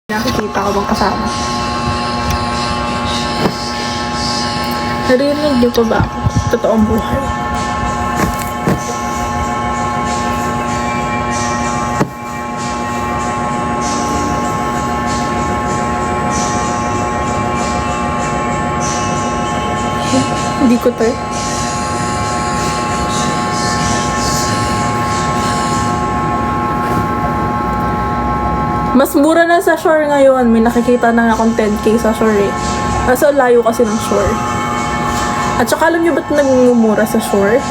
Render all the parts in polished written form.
Nakikita ko bang kasama? Narinig niyo pa ba ako sa totoong buhay? Hindi ko tayo. Mas mura na sa shore ngayon. May nakikita na akong 10K sa shore eh. Kaso layo kasi ng shore. At saka alam nyo ba't nagmumura sa shore?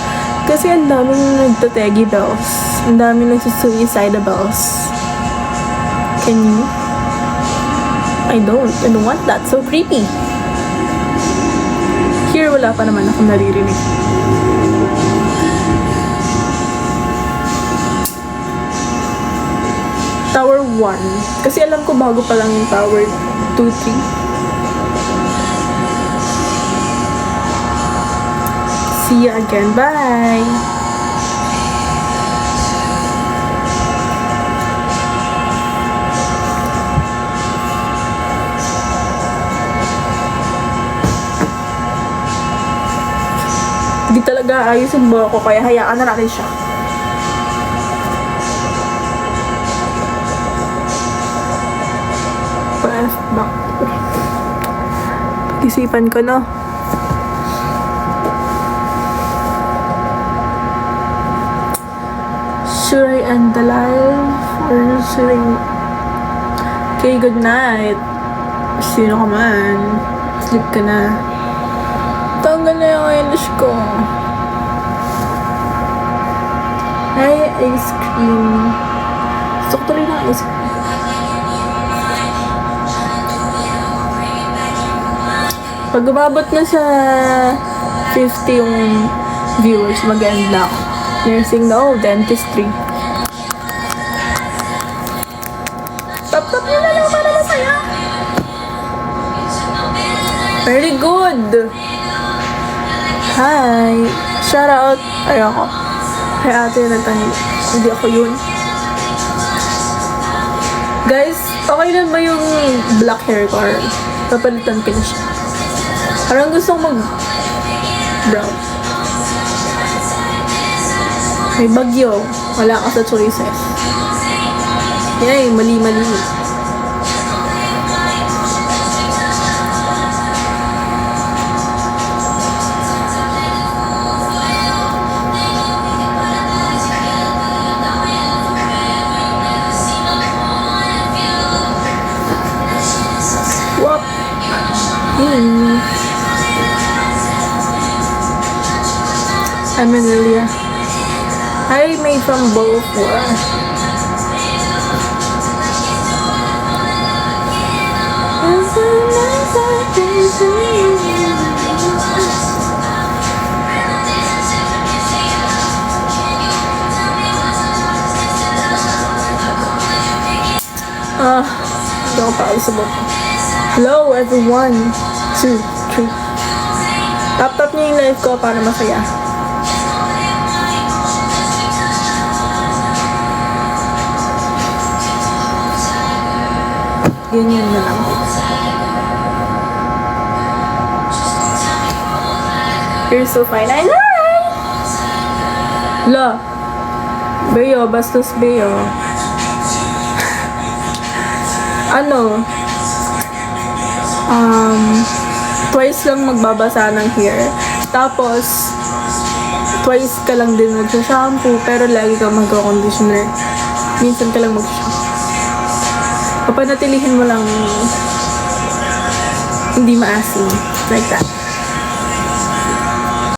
Kasi ang daming nagtategi bells. Ang daming nagsusuicide bells. Can you? I don't want that. So creepy. Here, wala pa naman akong naririnig. Tower 1. Kasi alam ko bago pa lang yung Tower 2, 3. See you again. Bye! Hindi talaga ayos yung buhok ko, kaya hayaan na natin siya. Back. Isipan ko na. Should I end the live? Or should I... Okay, good night. Sino ka man? Sleep ka na. Tanggal na yung eyelash ko. Ay, ice cream. Gusto ko rin ng ice cream. Pag umabot na sa 50 yung viewers, mag-end na ako. Nursing na dentistry. Tap nyo na lang para masaya. Very good. Hi. Shout out. Ay ako. Ay ate na tayo. Hindi ako yun. Guys, okay na ba yung black hair ko? Papalitan ko na siya. Parang gusto kong mag-brown. May bagyo. Wala ka sa choices. Yay, mali-mali. Wop! I'm Amelia. I made from both. Hindi ako paalisabot. Hello everyone. 2, 3. Tap niyo yung live ko para masaya. Ganyan na lang. You're so fine. I know! La! Beyo, bastos beyo. Ano? Twice lang magbabasa ng hair. Tapos, twice ka lang din mag-shampoo, pero lagi ka mag-conditioner. Minsan ka lang mag-shampoo. Papanatilihin mo lang hindi maasim. Like that.